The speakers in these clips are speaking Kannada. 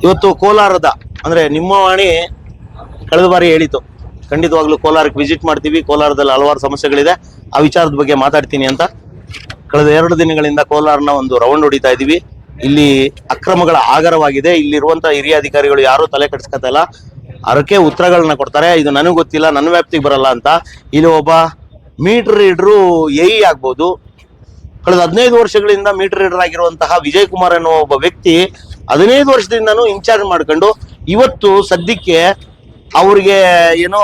ಇವತ್ತು ಕೋಲಾರದ ಅಂದ್ರೆ ನಿಮ್ಮ ವಾಣಿ ಕಳೆದ ಬಾರಿ ಹೇಳಿತು, ಖಂಡಿತವಾಗ್ಲೂ ಕೋಲಾರಕ್ಕೆ ವಿಸಿಟ್ ಮಾಡ್ತೀವಿ, ಕೋಲಾರದಲ್ಲಿ ಹಲವಾರು ಸಮಸ್ಯೆಗಳಿದೆ, ಆ ವಿಚಾರದ ಬಗ್ಗೆ ಮಾತಾಡ್ತೀನಿ ಅಂತ. ಕಳೆದ 2 ದಿನಗಳಿಂದ ಕೋಲಾರನ ಒಂದು ರೌಂಡ್ ಹೊಡಿತಾ ಇದೀವಿ. ಇಲ್ಲಿ ಅಕ್ರಮಗಳ ಆಗರವಾಗಿದೆ. ಇಲ್ಲಿರುವಂತಹ ಹಿರಿಯ ಅಧಿಕಾರಿಗಳು ಯಾರು ತಲೆ ಕೆಡಿಸ್ಕೊತಾ ಇಲ್ಲ, ಅದಕ್ಕೆ ಉತ್ತರಗಳನ್ನ ಕೊಡ್ತಾರೆ. ಇದು ನನಗೆ ಗೊತ್ತಿಲ್ಲ, ನನ್ನ ವ್ಯಾಪ್ತಿಗೆ ಬರಲ್ಲ ಅಂತ. ಇಲ್ಲಿ ಒಬ್ಬ ಮೀಟರ್ ರೀಡರು ಎಇ ಆಗ್ಬೋದು, ಕಳೆದ 15 ವರ್ಷಗಳಿಂದ ಮೀಟರ್ ರೀಡರ್ ಆಗಿರುವಂತಹ ವಿಜಯ್ ಕುಮಾರ್ ಅನ್ನೋ ಒಬ್ಬ ವ್ಯಕ್ತಿ 15 ವರ್ಷದಿಂದನೂ ಇನ್ಚಾರ್ಜ್ ಮಾಡ್ಕೊಂಡು ಇವತ್ತು ಸದ್ಯಕ್ಕೆ ಅವ್ರಿಗೆ ಏನೋ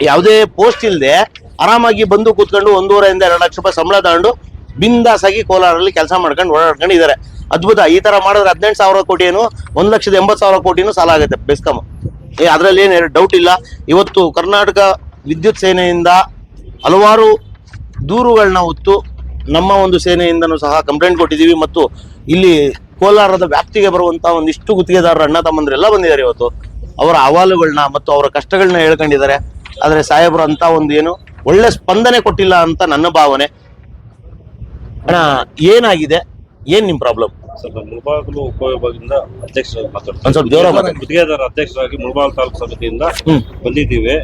ಯಾವುದೇ ಪೋಸ್ಟ್ ಇಲ್ಲದೆ ಆರಾಮಾಗಿ ಬಂದು ಕೂತ್ಕೊಂಡು 1.5 ಇಂದ 2 ಲಕ್ಷ ರೂಪಾಯಿ ಸಂಬಳ ತಗೊಂಡು ಬಿಂದಾಸ್ ಆಗಿ ಕೋಲಾರಲ್ಲಿ ಕೆಲಸ ಮಾಡ್ಕೊಂಡು ಓಡಾಡ್ಕೊಂಡಿದ್ದಾರೆ. ಅದ್ಭುತ. ಈ ತರ ಮಾಡಿದ್ರೆ 18,000 ಕೋಟಿ ಏನು 1,80,000 ಕೋಟಿನೂ ಸಾಲ ಆಗುತ್ತೆ ಬೆಸ್ಕಾಂ. ಅದ್ರಲ್ಲಿ ಏನು ಡೌಟ್ ಇಲ್ಲ. ಇವತ್ತು ಕರ್ನಾಟಕ ವಿದ್ಯುತ್ ಸೇನೆಯಿಂದ ಹಲವಾರು ದೂರುಗಳನ್ನ ಹೊತ್ತು ನಮ್ಮ ಒಂದು ಸೇನೆಯಿಂದನೂ ಸಹ ಕಂಪ್ಲೇಂಟ್ ಕೊಟ್ಟಿದ್ದೀವಿ. ಮತ್ತು ಇಲ್ಲಿ ಕೋಲಾರದ ವ್ಯಾಪ್ತಿಗೆ ಬರುವಂತಹ ಒಂದಿಷ್ಟು ಗುತ್ತಿಗೆದಾರರ ಅಣ್ಣ ತಮ್ಮಂದ್ರೆಲ್ಲ ಬಂದಿದ್ದಾರೆ. ಇವತ್ತು ಅವರ ಅಹವಾಲುಗಳನ್ನ ಮತ್ತು ಅವರ ಕಷ್ಟಗಳನ್ನ ಹೇಳ್ಕೊಂಡಿದ್ದಾರೆ. ಆದ್ರೆ ಸಾಹೇಬರು ಅಂತ ಒಂದು ಏನು ಒಳ್ಳೆ ಸ್ಪಂದನೆ ಕೊಟ್ಟಿಲ್ಲ ಅಂತ ನನ್ನ ಭಾವನೆ. ಅಣ್ಣ, ಏನಾಗಿದೆ, ಏನ್ ನಿಮ್ ಪ್ರಾಬ್ಲಮ್? ಮುಳಬಾಗಿಲು ಉಪವಿಭಾಗದಿಂದ ಅಧ್ಯಕ್ಷರಾಗಿ ಒಂದ್ ಸ್ವಲ್ಪ ಜೋರ ಗುತ್ತಿಗೆದಾರ ಅಧ್ಯಕ್ಷರಾಗಿ ಮುಳಬಾಗಿಲು ತಾಲೂಕು ಸಮಿತಿಯಿಂದ ಬಂದಿದ್ದೀವಿ.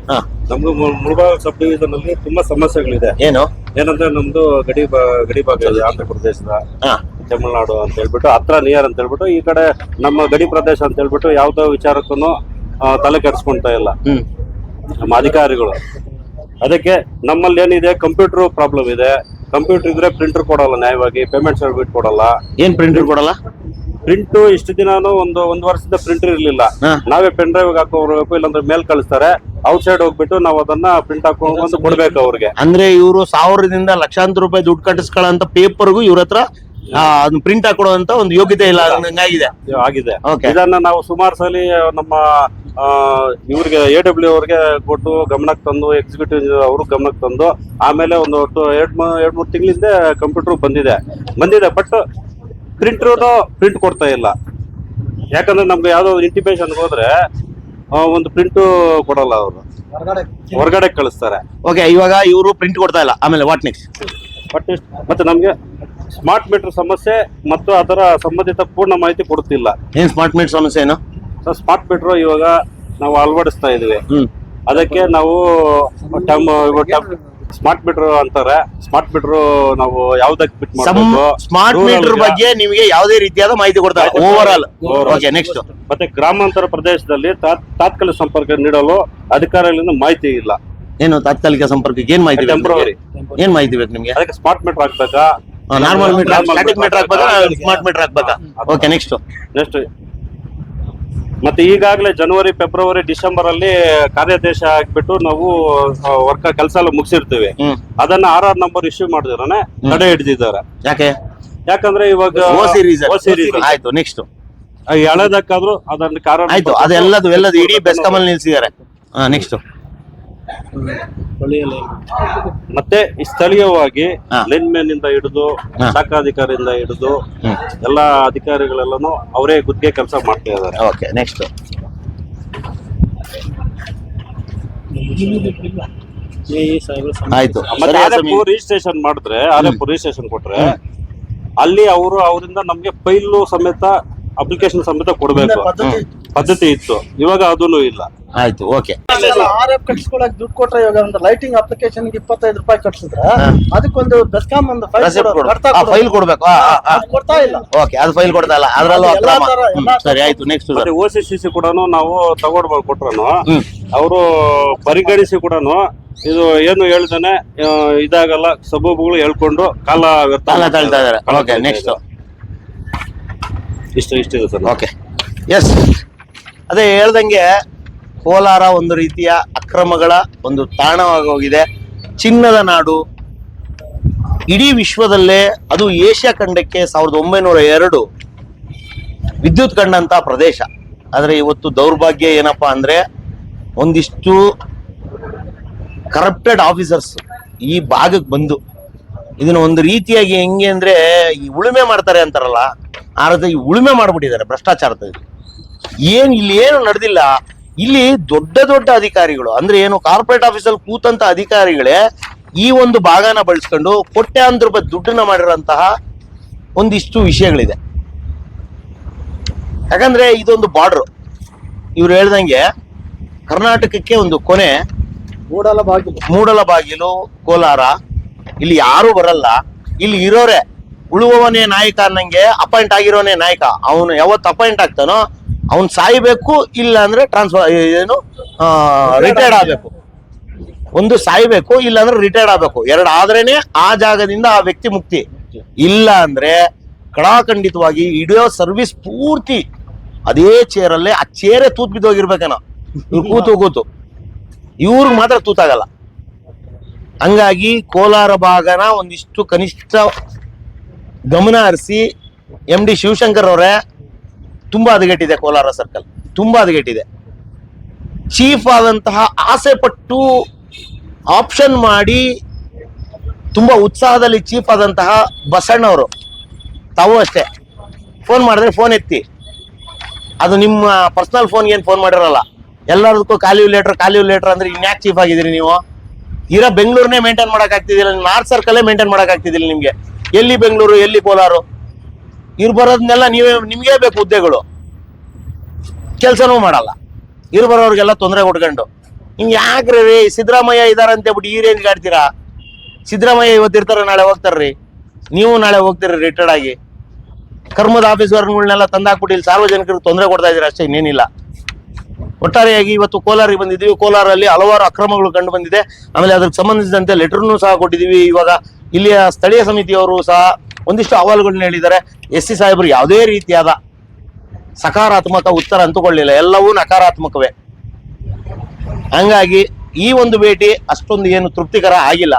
ನಮ್ದು ಮುಳಬಾಗಿಲು ಸಬ್ ಡಿವಿಷನ್ ಅಲ್ಲಿ ತುಂಬಾ ಸಮಸ್ಯೆಗಳಿದೆ. ಏನಂದ್ರೆ ನಮ್ದು ಗಡಿ ಭಾಗ ಇದೆ, ಆಂಧ್ರ ಪ್ರದೇಶದ ತಮಿಳುನಾಡು ಅಂತ ಹೇಳ್ಬಿಟ್ಟು ಹತ್ರ ನಿಯರ್ ಅಂತ ಹೇಳ್ಬಿಟ್ಟು ಈ ಕಡೆ ನಮ್ಮ ಗಡಿ ಪ್ರದೇಶ ಅಂತ ಹೇಳ್ಬಿಟ್ಟು ಯಾವ್ದೋ ವಿಚಾರಕ್ಕೂ ತಲೆ ಕೆಡಿಸ್ಕೊಂತ ಇಲ್ಲ ನಮ್ಮ ಅಧಿಕಾರಿಗಳು. ಅದಕ್ಕೆ ನಮ್ಮಲ್ಲಿ ಏನಿದೆ, ಕಂಪ್ಯೂಟರ್ ಪ್ರಾಬ್ಲಮ್ ಇದೆ. ಕಂಪ್ಯೂಟರ್ ಇದ್ರೆ ಪ್ರಿಂಟರ್ ಕೊಡಲ್ಲ, ನ್ಯಾಯವಾಗಿ ಪೇಮೆಂಟ್ ಸರ್ಟಿಫಿಕೇಟ್ ಕೊಡಲ್ಲ. ಏನ್ ಪ್ರಿಂಟರ್ ಕೊಡಲ್ಲ? ಪ್ರಿಂಟ್ ಇಷ್ಟು ದಿನಾನು ಒಂದು ವರ್ಷದ ಪ್ರಿಂಟರ್ ಇರ್ಲಿಲ್ಲ. ನಾವೇ ಪೆನ್ ಡ್ರೈವ್ ಹಾಕೋಬೇಕು, ಇಲ್ಲಾಂದ್ರೆ ಮೇಲ್ ಕಳಿಸ್ತಾರೆ. ಔಟ್ ಸೈಡ್ ಹೋಗ್ಬಿಟ್ಟು ನಾವು ಅದನ್ನ ಪ್ರಿಂಟ್ ಹಾಕೊಂಡು ಕೊಡ್ಬೇಕು ಅವ್ರಿಗೆ. ಅಂದ್ರೆ ಇವರು 1000ದಿಂದ ಲಕ್ಷಾಂತರ ರೂಪಾಯಿ ದುಡ್ಡು ಕಟ್ಟಿಸ್ಕೊಳ್ಳೋ ಪೇಪರ್ಗೂ ಇವ್ರ ಹತ್ರ ಪ್ರಿಂಟ್ ಹಾಕೊಡುವಂತ ಒಂದು ಯೋಗ್ಯತೆ ಇಲ್ಲ ಆಗಿದೆ. ಇದನ್ನ ನಾವು ಸುಮಾರು ಸಲ ನಮ್ಮ ಇವ್ರಿಗೆ AW ಅವ್ರಿಗೆ ಕೊಟ್ಟು ಗಮನಕ್ಕೆ ತಂದು, ಎಕ್ಸಿಕ್ಯೂಟಿವ್ ಅವ್ರಿಗೆ ಗಮನಕ್ಕೆ ತಂದು, ಆಮೇಲೆ ಒಂದು 2-3 ತಿಂಗಳಿಂದ ಕಂಪ್ಯೂಟರ್ ಬಂದಿದೆ. ಬಟ್ ಪ್ರಿಂಟ್ ಕೊಡ್ತಾ ಇಲ್ಲ. ಯಾಕಂದ್ರೆ ನಮ್ಗೆ ಯಾವ್ದೋ ಇಂಟಿಮೇಷನ್ ಹೋದ್ರೆ ಒಂದು ಪ್ರಿಂಟ್ ಕೊಡಲ್ಲ, ಅವರು ಹೊರಗಡೆ ಕಳಿಸ್ತಾರೆ. ಓಕೆ, ಇವಾಗ ಇವರು ಪ್ರಿಂಟ್ ಕೊಡ್ತಾ ಇಲ್ಲ. ಆಮೇಲೆ ವಾಟ್ ನೆಕ್ಸ್ಟ್? ಮತ್ತೆ ನಮ್ಗೆ ಸ್ಮಾರ್ಟ್ ಮೀಟರ್ ಸಮಸ್ಯೆ ಮತ್ತು ಅದರ ಸಂಬಂಧಿತ ಪೂರ್ಣ ಮಾಹಿತಿ ಕೊಡ್ತಿಲ್ಲ. ಏನ್ ಸ್ಮಾರ್ಟ್ ಮೀಟರ್ ಸಮಸ್ಯೆ ಏನು? ಸ್ಮಾರ್ಟ್ ಮೀಟರ್ ಇವಾಗ ನಾವು ಅಳವಡಿಸ್ತಾ ಇದೀವಿ. ಅದಕ್ಕೆ ನಾವು ಸ್ಮಾರ್ಟ್ ಮೀಟರ್ ಅಂತಾರೆ. ಸ್ಮಾರ್ಟ್ ಮೀಟರ್ ನಾವು ಯಾವ್ದಕ್ಕೆ ಫಿಟ್ ಮಾಡಬೇಕು, ಸ್ಮಾರ್ಟ್ ಮೀಟರ್ ಬಗ್ಗೆ ನಿಮಗೆ ಯಾವುದೇ ರೀತಿಯಾದ ಮಾಹಿತಿ ಕೊಡ್ತಾರೆ ಓವರ್ ಆಲ್. Okay, next. ಮತ್ತೆ ಗ್ರಾಮಾಂತರ ಪ್ರದೇಶದಲ್ಲಿ ತಾತ್ಕಾಲಿಕ ಸಂಪರ್ಕ ನೀಡಲು ಅಧಿಕಾರಿಗಳಿಂದ ಮಾಹಿತಿ ಇಲ್ಲ. ಏನು ತಾತ್ಕಾಲಿಕ ಸಂಪರ್ಕಕ್ಕೆ ಏನ್ ಮಾಹಿತಿ? ಟೆಂಪರರಿ ಏನ್ ಮಾಹಿತಿ ಬೇಕು ನಿಮ್ಗೆ? ಅದಕ್ಕೆ ಸ್ಮಾರ್ಟ್ ಮೀಟರ್ ಹಾಕ್ಬೇಕಾ, ನಾರ್ಮಲ್ ಮೀಟರ್, ಸ್ಟ್ಯಾಟಿಕ್ ಮೀಟರ್ ಹಾಕ್ಬೇಕಾ, ಸ್ಮಾರ್ಟ್ ಮೀಟರ್ ಹಾಕ್ಬೇಕಾ? Okay, next. ಮತ್ತೆ ಈಗಾಗಲೇ ಜನವರಿ, ಫೆಬ್ರವರಿ, ಡಿಸೆಂಬರ್ ಅಲ್ಲಿ ಕಾರ್ಯಾದೇಶ ಹಾಕ್ಬಿಟ್ಟು ನಾವು ಕೆಲಸ ಎಲ್ಲ ಮುಗಿಸಿರ್ತೀವಿ. ಅದನ್ನ RR ನಂಬರ್ ಇಶ್ಯೂ ಮಾಡಿದ್ರೆ ತಡೆ ಹಿಡಿದಿದ್ದಾರೆ. ಯಾಕಂದ್ರೆ ಇವಾಗ ಆಯ್ತು. ನೆಕ್ಸ್ಟ್ ಎಳೆದಕ್ಕಾದ್ರೂ ಅದನ್ನ ಕಾರಣ ಆಯ್ತು. ಅದೆಲ್ಲದು ಇಡೀ ಬೆಸ್ಕಾಂ ಅಲ್ಲಿ ನಿಲ್ಸಿದ್ದಾರೆ. ನೆಕ್ಸ್ಟ್. ಮತ್ತೆ ಸ್ಥಳೀಯವಾಗಿ ಲೈನ್ ಮ್ಯಾನ್ ಇಂದ ಹಿಡಿದು ಶಾಖಾಧಿಕಾರಿಯಿಂದ ಹಿಡಿದು ಎಲ್ಲಾ ಅಧಿಕಾರಿಗಳೆಲ್ಲನೂ ಅವರೇ ಗುತ್ತಿಗೆ ಕೆಲಸ ಮಾಡ್ತಾ ಇದ್ದಾರೆ. Okay, next. ಆಯ್ತು. ರಿಜಿಸ್ಟ್ರೇಷನ್ ಮಾಡಿದ್ರೆ ರಿಜಿಸ್ಟ್ರೇಷನ್ ಕೊಟ್ರೆ ಅಲ್ಲಿ ಅವರಿಂದ ನಮ್ಗೆ ಫೈಲ್ ಸಮೇತ ಅಪ್ಲಿಕೇಶನ್ ಸಮೇತ ಕೊಡ್ಬೇಕು ಪದ್ಧತಿ ಇತ್ತು. ಇವಾಗ ಅದೂ ಇಲ್ಲ. ಆಯ್ತು. ಓಕೆ, RF ಕಟ್ಸ್ಕೊಳಕ್ ದುಡ್ಡು ಕೊಟ್ರೆ ಇವಾಗ ಒಂದು ಲೈಟಿಂಗ್ ಅಪ್ಲಿಕೇಶನ್ 25 ರೂಪಾಯಿ ಕಟ್ಸಿದ್ರೆ ಅದಕ್ಕೊಂದು ಬೆಸ್ಕಾಂ ಒಂದು ಫೈಲ್ ಕೊಡ್ಬೇಕು. ಕೊಡ್ತಾ ಇಲ್ಲ. ಓಕೆ, ಅದು ಫೈಲ್ ಕೊಡ್ತಾ ಇಲ್ಲ. ಅದ್ರಲ್ಲೂ ಸರಿ, ಆಯ್ತು. ನೆಕ್ಸ್ಟ್. OCCC ಕೂಡ ನಾವು ತಗೊಂಡ್ಬಂದು ಕೊಟ್ರು ಅವರು ಪರಿಗಣಿಸಿ ಕೂಡ ಇದು ಏನು ಹೇಳ್ತಾನೆ ಇದಾಗಲ್ಲ, ಸಬೂಬುಗಳು ಹೇಳ್ಕೊಂಡು ಕಾಲ ತಳ್ತಾ ಇದಾರೆ. Okay, next. ಇಷ್ಟಿದೆ ಸರ್. Okay, yes. ಅದೇ ಹೇಳ್ದಂಗೆ ಕೋಲಾರ ಒಂದು ರೀತಿಯ ಅಕ್ರಮಗಳ ಒಂದು ತಾಣವಾಗಿ ಹೋಗಿದೆ. ಚಿನ್ನದ ನಾಡು, ಇಡೀ ವಿಶ್ವದಲ್ಲೇ, ಅದು ಏಷ್ಯಾ ಖಂಡಕ್ಕೆ 1902 ವಿದ್ಯುತ್ ಕಂಡಂತ ಪ್ರದೇಶ. ಆದ್ರೆ ಇವತ್ತು ದೌರ್ಭಾಗ್ಯ ಏನಪ್ಪಾ ಅಂದ್ರೆ ಒಂದಿಷ್ಟು ಕರಪ್ಟೆಡ್ ಆಫೀಸರ್ಸ್ ಈ ಭಾಗಕ್ಕೆ ಬಂದು ಇದನ್ನ ಒಂದು ರೀತಿಯಾಗಿ ಹೆಂಗೆ ಅಂದ್ರೆ ಈ ಉಳುಮೆ ಮಾಡ್ತಾರೆ ಅಂತಾರಲ್ಲ, ಆ ರೀತಿ ಉಳುಮೆ ಮಾಡ್ಬಿಟ್ಟಿದ್ದಾರೆ ಭ್ರಷ್ಟಾಚಾರದಲ್ಲಿ. ಇಲ್ಲಿ ಏನು ನಡೆದಿಲ್ಲ. ಇಲ್ಲಿ ದೊಡ್ಡ ದೊಡ್ಡ ಅಧಿಕಾರಿಗಳು ಅಂದ್ರೆ ಏನು ಕಾರ್ಪೊರೇಟ್ ಆಫೀಸಲ್ಲಿ ಕೂತಂತ ಅಧಿಕಾರಿಗಳೇ ಈ ಒಂದು ಭಾಗನ ಬಳಸ್ಕೊಂಡು ಕೋಟ್ಯಾಂತರ ರೂಪಾಯಿ ದುಡ್ಡನ್ನ ಮಾಡಿರೋಂತಹ ಒಂದಿಷ್ಟು ವಿಷಯಗಳಿದೆ. ಯಾಕಂದ್ರೆ ಇದೊಂದು ಬಾರ್ಡರ್. ಇವ್ರು ಹೇಳ್ದಂಗೆ ಕರ್ನಾಟಕಕ್ಕೆ ಒಂದು ಕೊನೆ. ಮೂಡಲಬಾಗಿಲು ಕೋಲಾರ, ಇಲ್ಲಿ ಯಾರು ಬರಲ್ಲ. ಇಲ್ಲಿ ಇರೋರೆ ಉಳುವವನೇ ನಾಯಕ ಅನ್ನಂಗೆ ಅಪಾಯಿಂಟ್ ಆಗಿರೋನೇ ನಾಯಕ. ಅವನು ಯಾವತ್ತು ಅಪಾಯಿಂಟ್ ಆಗ್ತಾನೋ ಅವ್ನು ಸಾಯ್ಬೇಕು, ಇಲ್ಲ ಅಂದ್ರೆ ರಿಟೈರ್ಡ್ ಆಗ್ಬೇಕು. ಒಂದು ಸಾಯ್ಬೇಕು, ಇಲ್ಲ ಅಂದ್ರೆ ರಿಟೈರ್ಡ್ ಆಗ್ಬೇಕು. ಎರಡು ಆದ್ರೇನೆ ಆ ಜಾಗದಿಂದ ಆ ವ್ಯಕ್ತಿ ಮುಕ್ತಿ. ಇಲ್ಲ ಅಂದ್ರೆ ಕಡಾಖಂಡಿತವಾಗಿ ಇಡೀ ಸರ್ವಿಸ್ ಪೂರ್ತಿ ಅದೇ ಚೇರಲ್ಲೇ, ಆ ಚೇರೇ ತೂತ್ ಬಿದ್ದೋಗಿರ್ಬೇಕೇನೋ ಇವ್ರು ಕೂತು ಇವ್ರಿಗೆ ಮಾತ್ರ ತೂತಾಗಲ್ಲ. ಹಂಗಾಗಿ ಕೋಲಾರ ಭಾಗನ ಒಂದಿಷ್ಟು ಕನಿಷ್ಠ ಗಮನ ಹರಿಸಿ MD ಶಿವಶಂಕರ್ ಅವರೇ, ತುಂಬಾ ಹದಗೆಟ್ಟಿದೆ ಕೋಲಾರ ಸರ್ಕಲ್, ತುಂಬಾ ಹದಗೆಟ್ಟಿದೆ. ಚೀಫ್ ಆದಂತಹ ಆಸೆ ಪಟ್ಟು ಆಪ್ಷನ್ ಮಾಡಿ ತುಂಬಾ ಉತ್ಸಾಹದಲ್ಲಿ ಚೀಫ್ ಆದಂತಹ ಬಸಣ್ಣವರು ತಾವು ಅಷ್ಟೇ ಫೋನ್ ಮಾಡಿದ್ರೆ ಫೋನ್ ಎತ್ತಿ, ಅದು ನಿಮ್ಮ ಪರ್ಸನಲ್ ಫೋನ್ಗೆ ಏನು ಫೋನ್ ಮಾಡಿರಲ್ಲ, ಎಲ್ಲದಕ್ಕೂ ಖಾಲಿ ಲೆಟರ್ ಅಂದ್ರೆ ಇನ್ಯಾಕ್ ಚೀಫ್ ಆಗಿದ್ದೀರಿ ನೀವು? ಇರೋ ಬೆಂಗಳೂರನ್ನೇ ಮೇಂಟೈನ್ ಮಾಡಕ್ ಆಗ್ತಿದಿಲ್ಲ, ನಾರ್ತ್ ಸರ್ಕಲ್ಲೇ ಮೇಂಟೈನ್ ಮಾಡಕ್ ಆಗ್ತಿದಿಲ್ಲ ನಿಮ್ಗೆ. ಎಲ್ಲಿ ಬೆಂಗಳೂರು, ಎಲ್ಲಿ ಕೋಲಾರ? ಇವ್ರು ಬರೋದನ್ನೆಲ್ಲ ನಿಮ್ಗೇ ಬೇಕು ಹುದ್ದೆಗಳು, ಕೆಲ್ಸನೂ ಮಾಡಲ್ಲ. ಇವ್ರು ಬರೋರ್ಗೆಲ್ಲ ತೊಂದರೆ ಕೊಟ್ಕೊಂಡು ಹಿಂಗ್ ಯಾಕ್ರಿ ಸಿದ್ದರಾಮಯ್ಯ ಇದಾರಂತ ಬಿಟ್ಟು ಈ ರೇಂಜ್ಗೆ ಆಡ್ತೀರಾ? ಸಿದ್ದರಾಮಯ್ಯ ಇವತ್ತಿರ್ತಾರ, ನಾಳೆ ಹೋಗ್ತಾರ್ರಿ. ನೀವು ನಾಳೆ ಹೋಗ್ತೀರಿ ರಿಟೈರ್ಡ್ ಆಗಿ. ಕರ್ಮದ ಆಫೀಸರ್ಗಳನ್ನೆಲ್ಲ ತಂದಾಕ್ಬಿಟ್ಟು ಇಲ್ಲಿ ಸಾರ್ವಜನಿಕರಿಗೆ ತೊಂದರೆ ಕೊಡ್ತಾ ಇದೀರ ಅಷ್ಟೇ, ಇನ್ನೇನಿಲ್ಲ. ಒಟ್ಟಾರೆಯಾಗಿ ಇವತ್ತು ಕೋಲಾರಿಗೆ ಬಂದಿದ್ದೀವಿ. ಕೋಲಾರಲ್ಲಿ ಹಲವಾರು ಅಕ್ರಮಗಳು ಕಂಡು ಬಂದಿದೆ. ಆಮೇಲೆ ಅದಕ್ಕೆ ಸಂಬಂಧಿಸಿದಂತೆ ಲೆಟರ್ನು ಸಹ ಕೊಟ್ಟಿದ್ದೀವಿ. ಇವಾಗ ಇಲ್ಲಿಯ ಸ್ಥಳೀಯ ಸಮಿತಿಯವರು ಸಹ ಒಂದಿಷ್ಟು ಅಹವಾಲುಗಳನ್ನ ಹೇಳಿದ್ದಾರೆ. SC ಸಾಹೇಬರು ಯಾವುದೇ ರೀತಿಯಾದ ಸಕಾರಾತ್ಮಕ ಉತ್ತರ ಅಂತುಕೊಳ್ಳಿಲ್ಲ, ಎಲ್ಲವೂ ನಕಾರಾತ್ಮಕವೇ. ಹಂಗಾಗಿ ಈ ಒಂದು ಭೇಟಿ ಅಷ್ಟೊಂದು ಏನು ತೃಪ್ತಿಕರ ಆಗಿಲ್ಲ.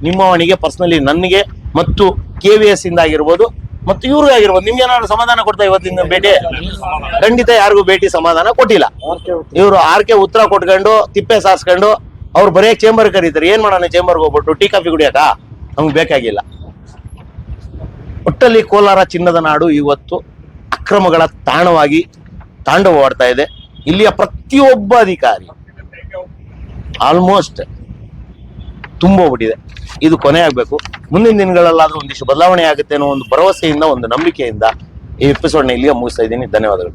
ನಿಮ್ಮವನಿಗೆ ಪರ್ಸನಲಿ, ನನಗೆ ಮತ್ತು KVS ಇಂದ ಆಗಿರ್ಬೋದು ಮತ್ತು ಇವ್ರಿಗೆ ಆಗಿರ್ಬೋದು, ನಿಮ್ಗೆ ಏನಾದ್ರು ಸಮಾಧಾನ ಕೊಡ್ತಾ ಇವತ್ತಿನ ಭೇಟಿ? ಖಂಡಿತ ಯಾರಿಗೂ ಭೇಟಿ ಸಮಾಧಾನ ಕೊಟ್ಟಿಲ್ಲ. ಇವರು ಆರ್ಕೆ ಉತ್ತರ ಕೊಟ್ಕೊಂಡು ತಿಪ್ಪೆ ಸಾರಿಸ್ಕೊಂಡು ಅವ್ರು ಬರೀ ಚೇಂಬರ್ ಕರೀತಾರೆ. ಏನ್ ಮಾಡೋಣ ಚೇಂಬರ್ಗೆ ಹೋಗ್ಬಿಟ್ಟು ಟೀ ಕಾಫಿ ಕುಡಿಯಕ? ನಮ್ಗೆ ಬೇಕಾಗಿಲ್ಲ. ಒಟ್ಟಲ್ಲಿ ಕೋಲಾರ ಚಿನ್ನದ ನಾಡು ಇವತ್ತು ಅಕ್ರಮಗಳ ತಾಣವಾಗಿ ತಾಂಡವವಾಡ್ತಾ ಇದೆ. ಇಲ್ಲಿಯ ಪ್ರತಿಯೊಬ್ಬ ಅಧಿಕಾರಿ ಆಲ್ಮೋಸ್ಟ್ ತುಂಬೋಗ್ಬಿಟ್ಟಿದೆ. ಇದು ಕೊನೆ ಆಗ್ಬೇಕು. ಮುಂದಿನ ದಿನಗಳಲ್ಲಾದ್ರೂ ಒಂದಿಷ್ಟು ಬದಲಾವಣೆ ಆಗುತ್ತೆ ಅನ್ನೋ ಒಂದು ಭರವಸೆಯಿಂದ, ಒಂದು ನಂಬಿಕೆಯಿಂದ ಈ ಎಪಿಸೋಡ್ನ ಇಲ್ಲಿಗೆ ಮುಗಿಸ್ತಾ ಇದ್ದೀನಿ. ಧನ್ಯವಾದಗಳು.